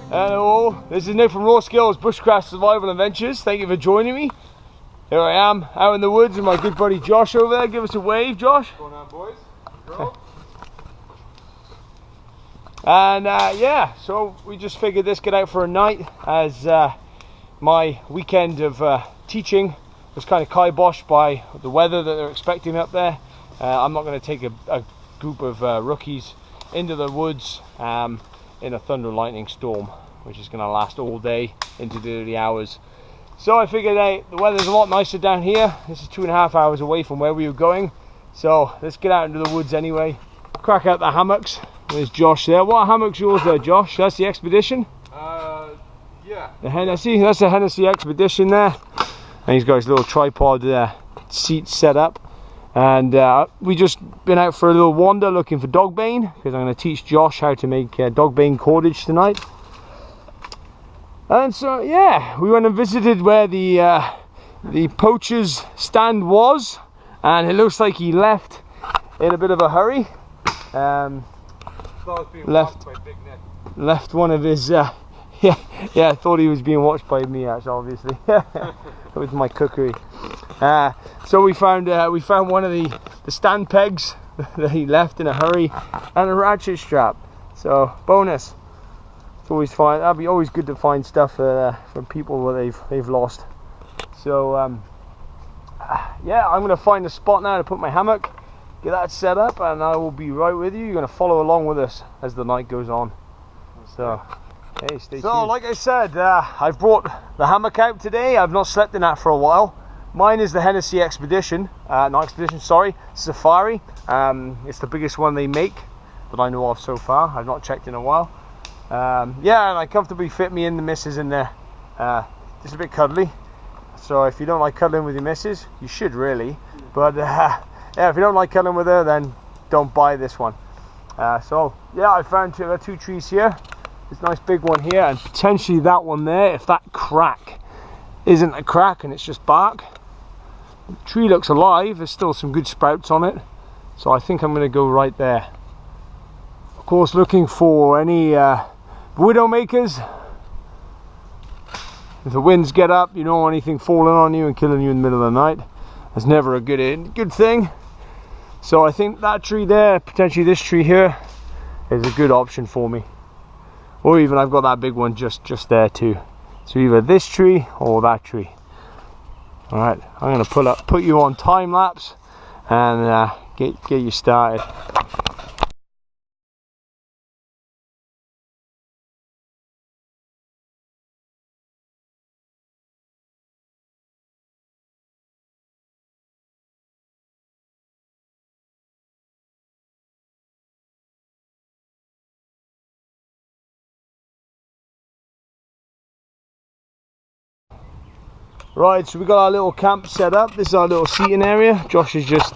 Hello, this is Nick from R.A.W. Bushcraft Survival Adventures. Thank you for joining me. Here I am out in the woods with my good buddy Josh over there. Give us a wave, Josh. What's going on, boys? Girl? And yeah, so we just figured this get out for a night as my weekend of teaching was kind of kiboshed by the weather that they're expecting up there. I'm not going to take a group of rookies into the woods in a thunder and lightning storm, which is going to last all day into the early hours. So I figured, hey, the weather's a lot nicer down here. This is 2.5 hours away from where we were going, so let's get out into the woods anyway. Crack out the hammocks. There's Josh there. What hammock's yours there, Josh? That's the Expedition? Yeah. The Hennessy. That's the Hennessy Expedition there. And he's got his little tripod seat set up. And we just been out for a little wander looking for dog bane, because I'm going to teach Josh how to make dog bane cordage tonight. And so yeah, we went and visited where the poacher's stand was, and it looks like he left in a bit of a hurry. Left one of his yeah, I thought he was being watched by me, obviously with my cookery. So we found one of the stand pegs that he left in a hurry, and a ratchet strap. So bonus. It's always fine. That'd be always good to find stuff from people that they've lost. So yeah, I'm gonna find a spot now to put my hammock, get that set up, and I will be right with you. You're gonna follow along with us as the night goes on. So hey, stay tuned. So like I said, I've brought the hammock out today. I've not slept in that for a while. Mine is the Hennessy Expedition, not Expedition, sorry, Safari. It's the biggest one they make that I know of so far. I've not checked in a while. Yeah, and I comfortably fit me and the missus in there. Just a bit cuddly. So if you don't like cuddling with your missus, you should really. But yeah, if you don't like cuddling with her, then don't buy this one. So yeah, I found two trees here. This nice big one here, and potentially that one there. If that crack isn't a crack and it's just bark, the tree looks alive. There's still some good sprouts on it, so I think I'm going to go right there. Of course, looking for any widow makers. If the winds get up, you don't want anything falling on you and killing you in the middle of the night. That's never a good thing. So I think that tree there, potentially this tree here, is a good option for me. Or even I've got that big one just there too. So either this tree or that tree. All right, I'm going to put you on time lapse and get you started. Right, so we got our little camp set up. This is our little seating area. Josh has just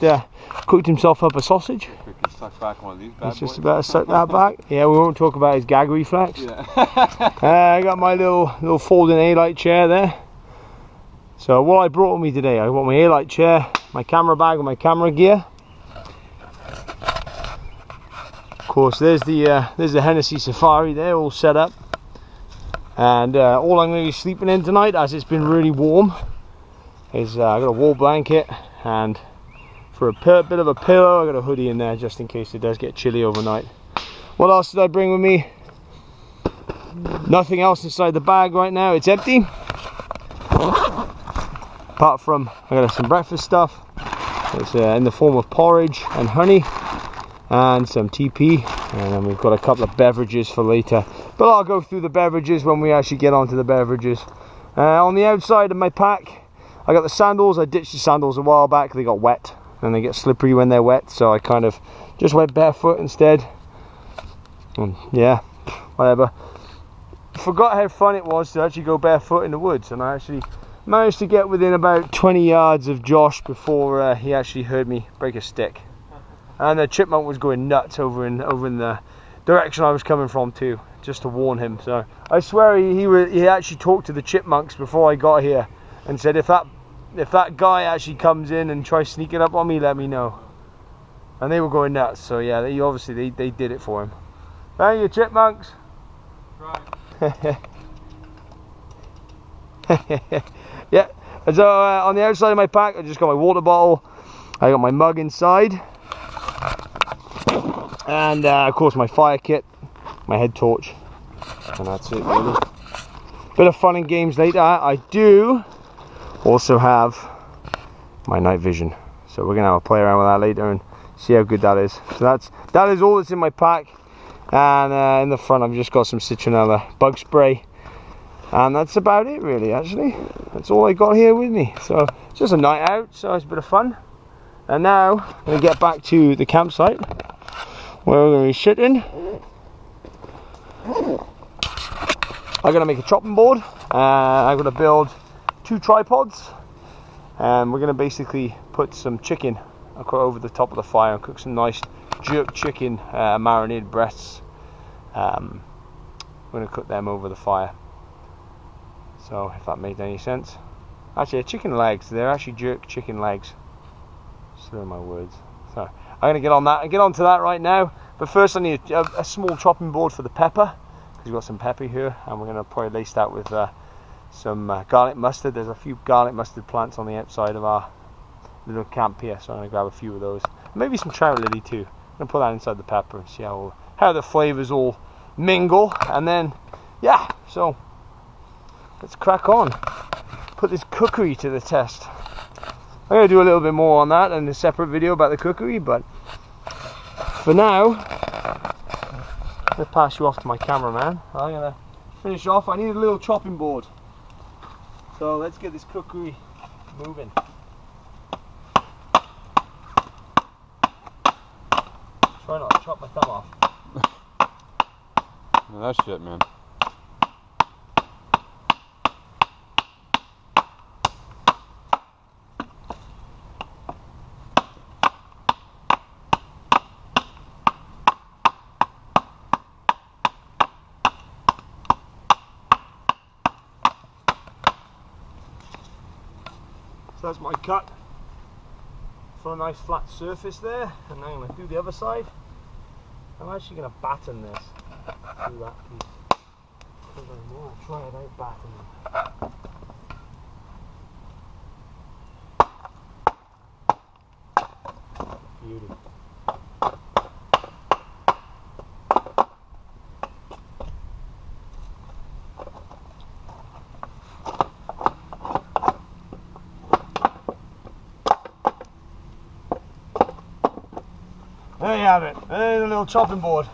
cooked himself up a sausage. Suck back one of these bad He's just boys. about to suck that back. Yeah, we won't talk about his gag reflex. Yeah. I got my little folding A-light chair there. So what I brought with me today, I got my A-light chair, my camera bag with my camera gear. Of course, there's the Hennessy Safari there, all set up. And all I'm going to be sleeping in tonight, as it's been really warm, is I got a wool blanket, and for a bit of a pillow, I got a hoodie in there just in case it does get chilly overnight. What else did I bring with me? Nothing else inside the bag right now. It's empty. Apart from I got some breakfast stuff. It's in the form of porridge and honey, and some TP, and then we've got a couple of beverages for later, but I'll go through the beverages when we actually get onto the beverages. On the outside of my pack, I got the sandals. I ditched the sandals a while back. They got wet and they get slippery when they're wet, so I kind of just went barefoot instead. And yeah, whatever. Forgot how fun it was to actually go barefoot in the woods, and I actually managed to get within about 20 yards of Josh before he actually heard me break a stick. And the chipmunk was going nuts over in the direction I was coming from too, just to warn him. So I swear he actually talked to the chipmunks before I got here and said, if that guy actually comes in and tries sneaking up on me, let me know. And they were going nuts. So yeah, they did it for him. Thank you, chipmunks. Right. Yeah, so on the outside of my pack I just got my water bottle, I got my mug inside, and of course my fire kit, my head torch, and that's it really. Bit of fun and games later. I do also have my night vision, so we're gonna have a play around with that later and see how good that is. So that is all that's in my pack, and in the front I've just got some citronella bug spray, and that's about it really. Actually, that's all I got here with me. So it's just a night out, so it's a bit of fun. And now I'm gonna get back to the campsite where we're gonna be sitting. I'm gonna make a chopping board. I'm gonna build 2 tripods, and we're gonna basically put some chicken over the top of the fire and cook some nice jerk chicken marinated breasts. We're gonna cook them over the fire. So if that made any sense. Actually, they're chicken legs. They're actually jerk chicken legs. Slur my words. So I'm gonna get on that and get onto that right now. But first I need a small chopping board for the pepper, because we've got some pepper here, and we're gonna probably lace that with some garlic mustard. There's a few garlic mustard plants on the outside of our little camp here, so I'm gonna grab a few of those. Maybe some trout lily too. I'm gonna put that inside the pepper and see how the flavors all mingle, and then yeah, so let's crack on. Put this cookery to the test. I'm gonna do a little bit more on that in a separate video about the cookery, but for now I'm gonna pass you off to my cameraman. I'm gonna finish off. I need a little chopping board, so let's get this cookery moving. Try not to chop my thumb off. No, that shit, man. So that's my cut for a nice flat surface there, and now I'm going to do the other side. I'm actually going to batten this through that piece, because I want to try it out battening. Beauty. There you have it. There's a little chopping board.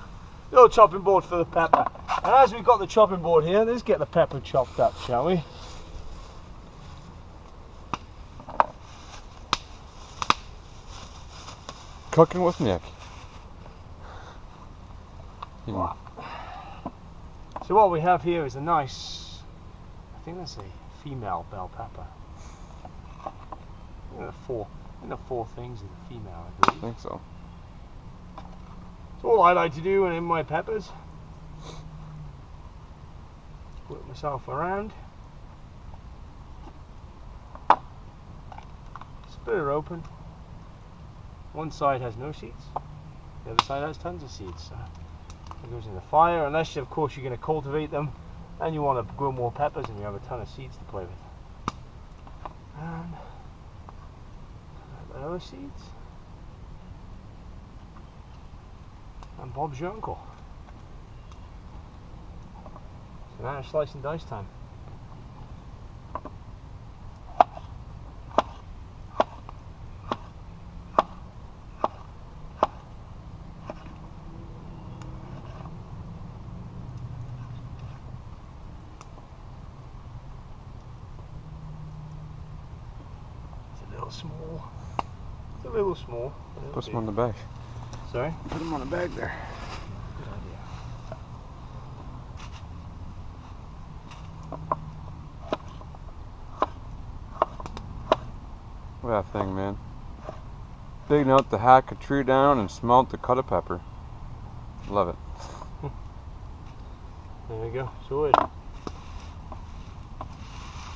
Little chopping board for the pepper. And as we've got the chopping board here, let's get the pepper chopped up, shall we? Cooking with Nick. Wow. So what we have here is a nice, I think that's a female bell pepper. I think the 4 things are the female, I believe. I think so. It's all I like to do when in my peppers. Work myself around. Split her open. One side has no seeds, the other side has tons of seeds. So it goes in the fire, unless of course you're going to cultivate them and you want to grow more peppers and you have a ton of seeds to play with. And the other seeds. And Bob's your uncle. So now it's slice and dice time. It's a little small. It's a little small. Put some on the bag. Sorry? Put them on a bag there. Good idea. Look at that thing, man. Big enough to hack a tree down and smelt to cut a pepper. Love it. There we go, sorted.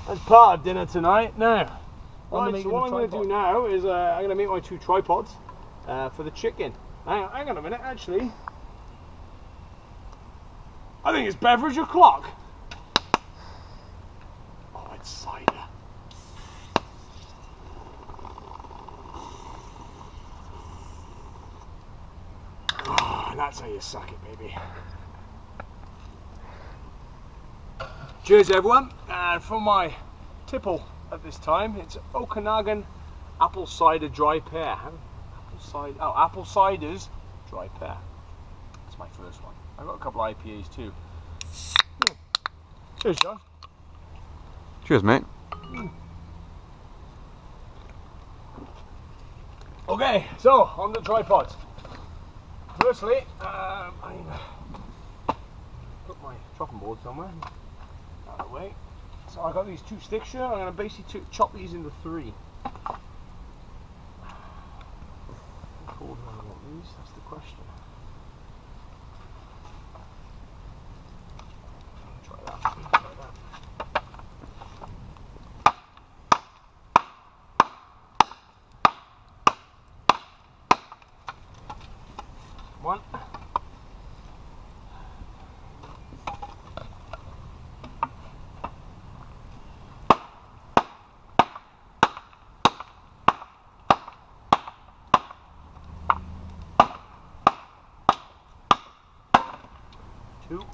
That's part of dinner tonight. Now, right, so what I'm going to do now is I'm going to make my 2 tripods for the chicken. Hang on a minute, actually. I think it's beverage o'clock. That's how you suck it, baby. Cheers everyone, and for my tipple at this time, it's Okanagan apple cider dry pear. Apple ciders dry pear. That's my first one. I've got a couple of IPAs too. Cheers, John. Cheers, mate. Okay, so on the tripods. Firstly, I put my chopping board somewhere out of the way. So I got these 2 sticks here. I'm going to basically chop these into 3. How cold do I want these? That's the question. Try that. Try that. One. Two.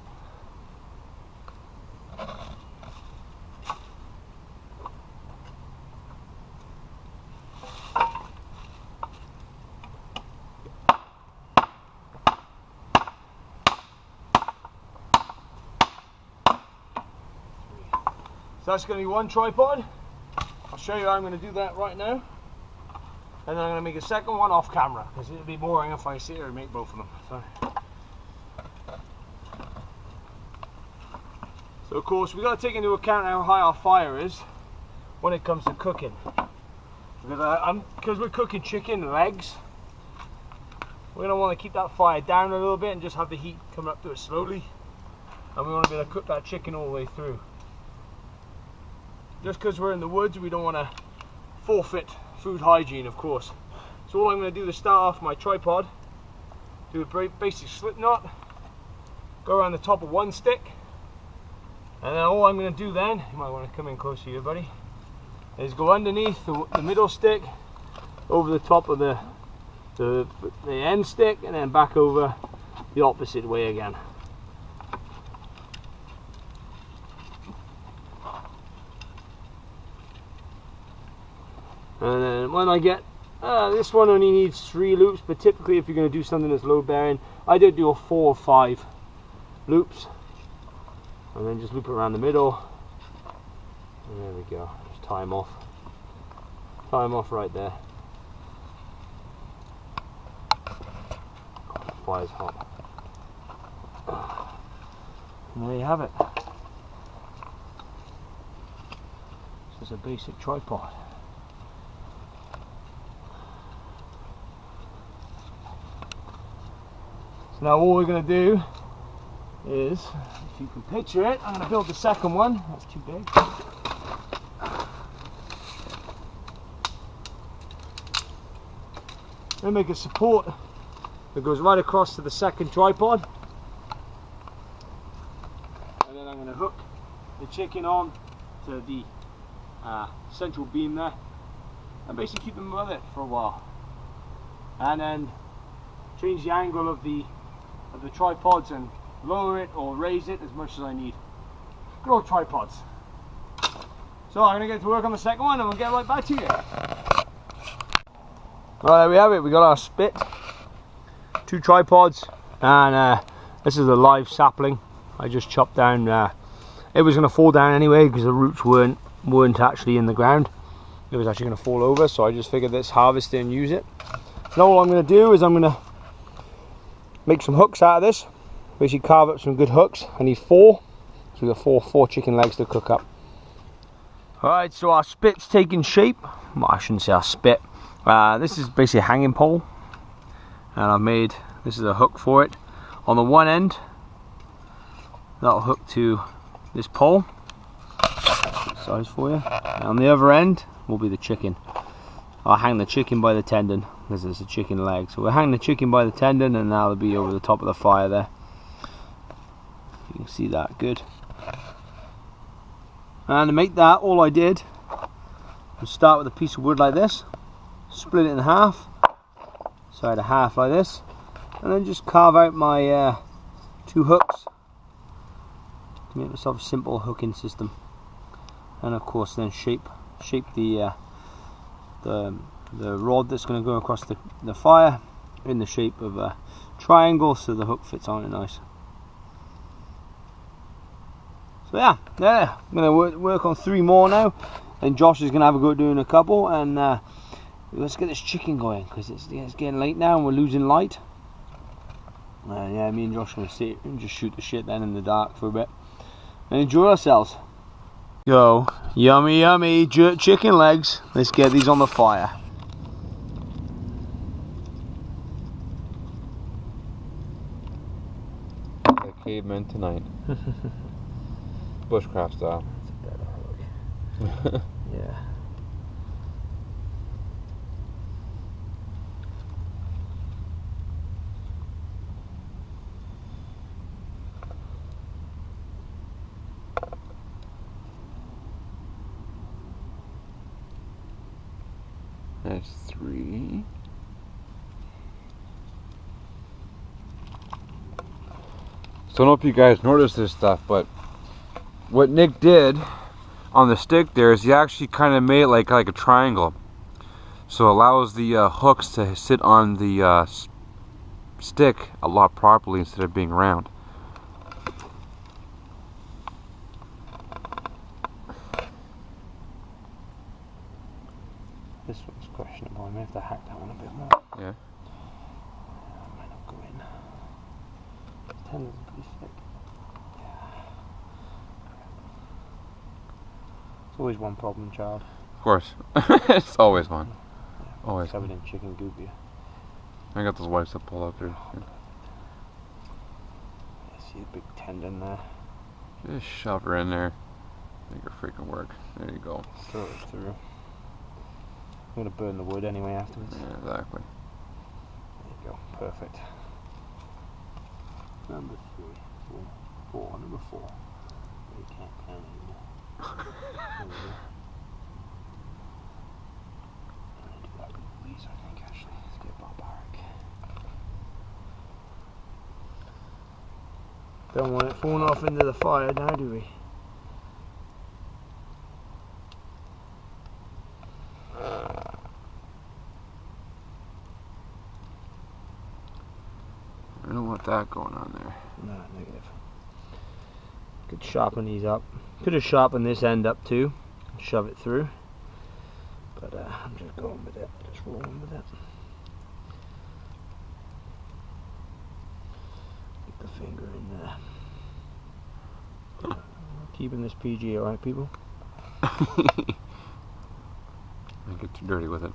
So that's going to be 1 tripod. I'll show you how I'm going to do that right now. And then I'm going to make a second one off camera, because it'll be boring if I sit here and make both of them. So of course we've got to take into account how high our fire is when it comes to cooking. Because we're cooking chicken legs, we're going to want to keep that fire down a little bit and just have the heat coming up to it slowly. And we want to be able to cook that chicken all the way through. Just because we're in the woods, we don't want to forfeit food hygiene, of course. So all I'm going to do to start off my tripod, do a basic slip knot, go around the top of 1 stick, and then all I'm going to do then, you might want to come in closer here, buddy, is go underneath the middle stick, over the top of the end stick, and then back over the opposite way again. And then when I get, this one only needs 3 loops, but typically if you're going to do something that's load bearing, I did do a 4 or 5 loops, and then just loop it around the middle, and there we go. Just tie them off right there. God, the fire's hot. And there you have it. This is a basic tripod. So now all we're going to do is, if you can picture it, I'm going to build the second one. That's too big. I'm going to make a support that goes right across to the second tripod. And then I'm going to hook the chicken on to the central beam there. And basically keep them with it for a while. And then change the angle of the tripods and lower it or raise it as much as I need. Good old tripods. So I'm going to get to work on the second one and we'll get right back to you. Well, there we have it. We got our spit, 2 tripods, and this is a live sapling I just chopped down. It was going to fall down anyway because the roots weren't actually in the ground. It was actually going to fall over, so I just figured let's harvest it and use it. Now all I'm going to do is I'm going to make some hooks out of this. Basically carve up some good hooks. I need 4, so we've got four chicken legs to cook up. Alright, so our spit's taking shape. Well, I shouldn't say our spit. This is basically a hanging pole, and I've made, this is a hook for it. On the one end, that'll hook to this pole, size for you. And on the other end will be the chicken. I'll hang the chicken by the tendon, because it's a chicken leg. So we'll hang the chicken by the tendon, and that'll be over the top of the fire there. You can see that good. And to make that, all I did was start with a piece of wood like this, split it in half, so I had a half like this, and then just carve out my 2 hooks to make myself a simple hooking system, and of course then shape the rod that's going to go across the fire in the shape of a triangle so the hook fits on it nice. So yeah, I'm going to work on 3 more now, and Josh is going to have a go at doing a couple, and let's get this chicken going because it's getting late now and we're losing light. Yeah, me and Josh are going to sit and just shoot the shit then in the dark for a bit and enjoy ourselves. Go, yummy yummy jerk chicken legs. Let's get these on the fire. Like cavemen tonight. Bushcraft style. Yeah. That's 3. So I don't know if you guys noticed this stuff, but what Nick did on the stick there is he actually kind of made it like a triangle, so it allows the hooks to sit on the stick a lot properly instead of being round. This one's questionable. I may have to hack that one a bit more. Yeah. I might not go in. The tendons are pretty thick. Yeah. It's always one problem, child. Of course. It's always one. Yeah, Always. covered in chicken goop here. I got those wipes to pull out there. Yeah, see the big tendon there. Just shove her in there. Make her freaking work. There you go. Throw it through. I'm going to burn the wood anyway afterwards. Yeah, exactly. There you go, perfect. Number 3, 4, number 4. You can't count anymore. There we go. I'm going to do that with these, I think, actually. Let's get barbaric. Don't want it falling off into the fire now, do we? I don't want that going on there. No, negative. Could sharpen these up. Could have sharpened this end up too. Shove it through. But I'm just going with it. Just rolling with it. Get the finger in there. Keeping this PG, alright, people? Don't get too dirty with it.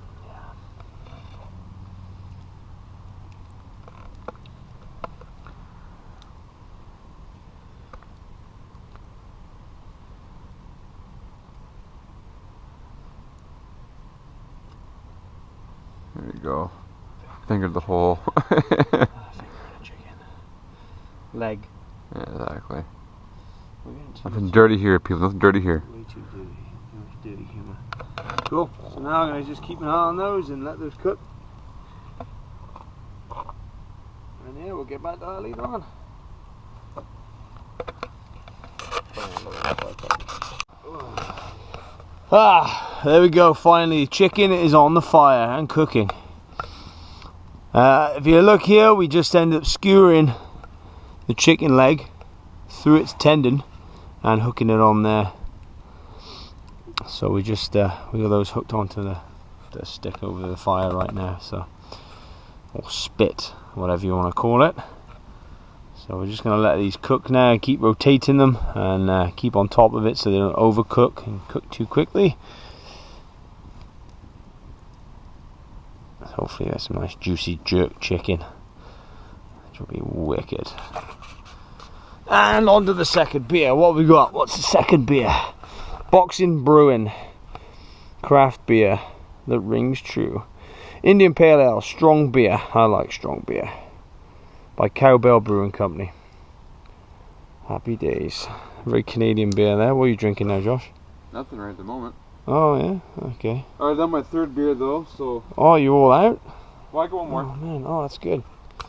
There you go. Fingered the hole. Finger in a chicken. Leg. Yeah, exactly. We're getting too Nothing much- dirty here, people. Nothing dirty here. Way too dirty. Too much dirty humour. Cool. So now I'm going to just keep an eye on those and let those cook. And yeah, we'll get back to that later on. There we go. Finally, chicken is on the fire and cooking. If you look here, we just end up skewering the chicken leg through its tendon and hooking it on there. So we just we got those hooked onto the stick over the fire right now. So, or spit, whatever you want to call it. So we're just going to let these cook now, keep rotating them and keep on top of it so they don't overcook and cook too quickly. Hopefully that's some nice juicy jerk chicken, which will be wicked. And on to the second beer. What have we got? What's the second beer? Boxing Brewing craft beer that rings true. Indian Pale Ale, strong beer. I like strong beer. By Cowbell Brewing Company. Happy days. Very Canadian beer there. What are you drinking now, Josh? Nothing right at the moment. Oh yeah, okay. Alright, that's my 3rd beer though, so... Oh, you all out? Well, I got one more. Oh man, oh that's good.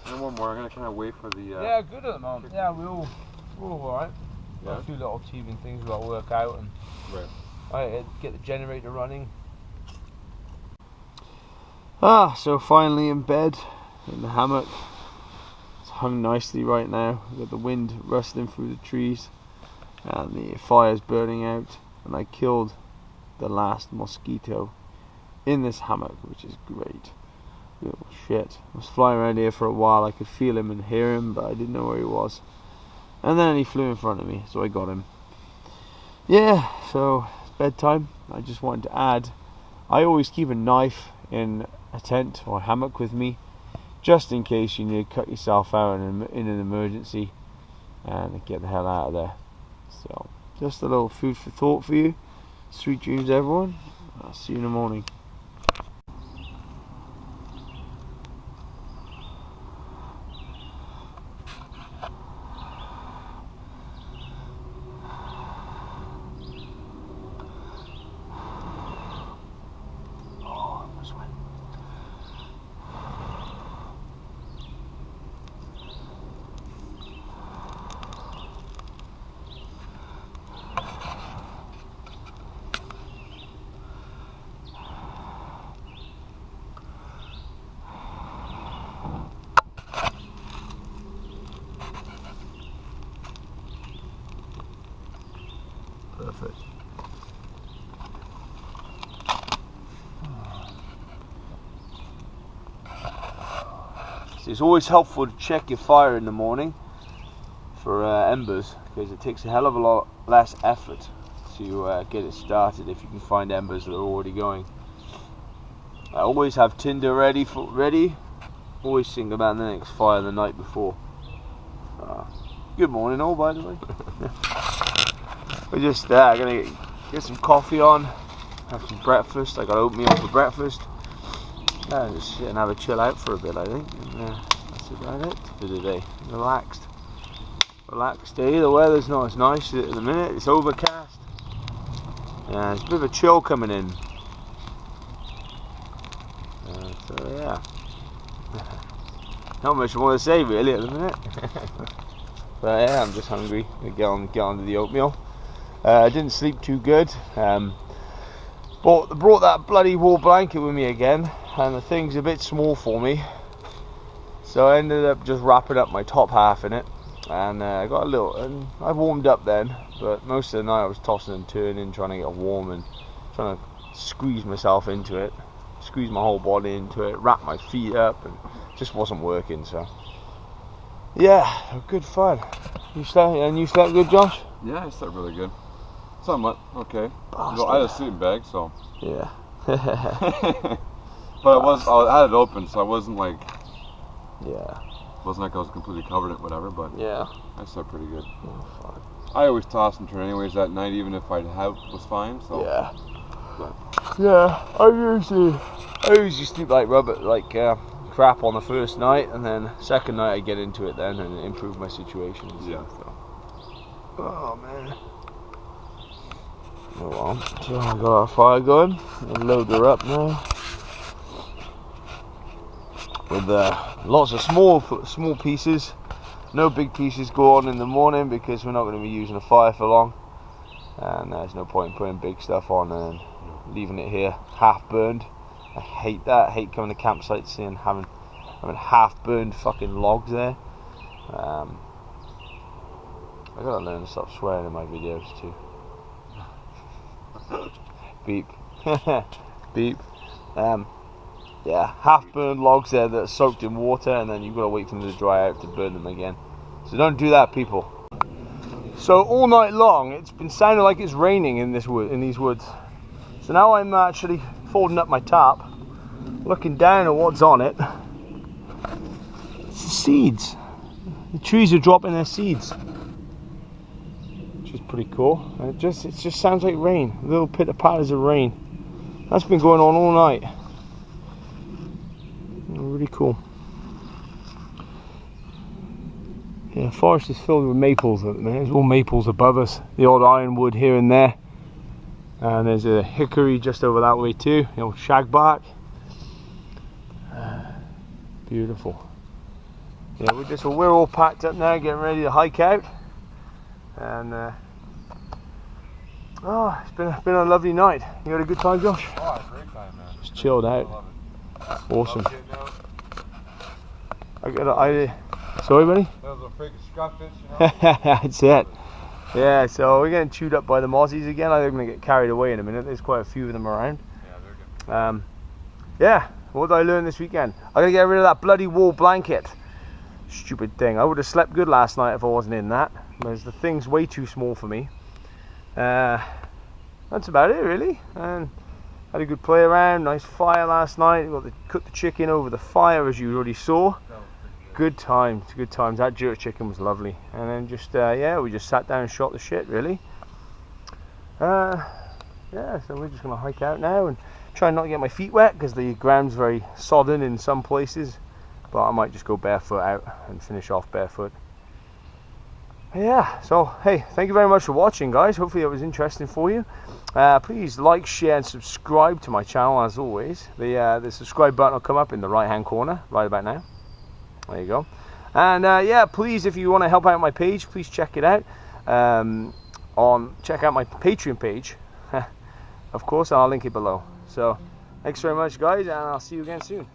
And one more. I'm gonna kind of wait for the. Yeah, good at the moment. Yeah, we're all alright. Yeah. A few little teething things we've got to work out, and right. get the generator running. So finally in bed, in the hammock. It's hung nicely right now. We've got the wind rustling through the trees, and the fire's burning out. And I killed the last mosquito in this hammock, which is great. Little shit. I was flying around here for a while. I could feel him and hear him, but I didn't know where he was. And then he flew in front of me, so I got him. Yeah, so it's bedtime. I just wanted to add, I always keep a knife in a tent or hammock with me, just in case you need to cut yourself out in an emergency and get the hell out of there. So just a little food for thought for you. Sweet dreams, everyone. I'll see you in the morning. Perfect. So it's always helpful to check your fire in the morning for embers, because it takes a hell of a lot less effort to get it started if you can find embers that are already going. I always have tinder ready. Always think about the next fire the night before. Good morning all, by the way. We're just gonna get some coffee on, have some breakfast. I got oatmeal for breakfast. Just sit and have a chill out for a bit, I think. And that's about it for today. Relaxed day. The weather's not as nice at the minute. It's overcast. There's a bit of a chill coming in. So yeah, not much more to say really at the minute. But yeah, I'm just hungry. Get on to the oatmeal. I didn't sleep too good. Brought that bloody wool blanket with me again, and the thing's a bit small for me. So I ended up just wrapping up my top half in it, and I got a little. And I warmed up then, but most of the night I was tossing and turning, trying to get warm and trying to squeeze myself into it, squeeze my whole body into it, wrap my feet up, and it just wasn't working. So yeah, good fun. You slept good, Josh? Yeah, I slept really good. Somewhat okay. Bastard. I had a sleeping bag, so yeah. But I had it open, so I wasn't like Yeah. Wasn't like I was completely covered in whatever, but yeah, I slept pretty good. Oh, fuck. I always toss and turn anyways that night, even if was fine. So yeah. But. Yeah, I usually sleep like rubber, like crap on the first night, and then second night I get into it then and improve my situation. And yeah. stuff, so. Oh man. Oh well. So I got our fire going. I'll load her up now with lots of small pieces. No big pieces go on in the morning because we're not going to be using a fire for long, and there's no point in putting big stuff on and leaving it here half burned. I hate that. I hate coming to campsites and having half burned fucking logs there. I gotta learn to stop swearing in my videos too. Beep. Beep. Yeah, half burned logs there that are soaked in water, and then you've got to wait for them to dry out to burn them again. So don't do that, people. So all night long it's been sounding like it's raining in these woods. So now I'm actually folding up my tarp, looking down at what's on it. It's the seeds. The trees are dropping their seeds, which is pretty cool. And it just sounds like rain, little pitter patters of rain. That's been going on all night. Really cool. Yeah, forest is filled with maples at the minute. There's all maples above us. The odd ironwood here and there. And there's a hickory just over that way too. The old shagbark. Beautiful. yeah, we're all packed up now, getting ready to hike out. And oh, it's been a lovely night. You had a good time, Josh? Oh, great time, man. Just chilled out. Awesome. Sorry, buddy? That was a freaking scrufffish, you know? That's it. Yeah, so we're getting chewed up by the mozzies again. I think I'm going to get carried away in a minute. There's quite a few of them around. Yeah, they're good. Yeah, what did I learn this weekend? I got to get rid of that bloody wool blanket. Stupid thing. I would have slept good last night if I wasn't in that. Because the thing's way too small for me. That's about it, really. And had a good play around. Nice fire last night. Cooked the chicken over the fire, as you already saw. Good times, good times. That jerk chicken was lovely. And then just yeah, we just sat down and shot the shit, really. Yeah, so we're just gonna hike out now and try not to get my feet wet because the ground's very sodden in some places. But I might just go barefoot out and finish off barefoot. Yeah, so hey, thank you very much for watching, guys. Hopefully it was interesting for you. Please like, share and subscribe to my channel as always. The subscribe button will come up in the right hand corner right about now. There you go. And yeah, please, if you want to help out my page, please check it out. Check out my Patreon page, of course, and I'll link it below. So thanks very much, guys, and I'll see you again soon.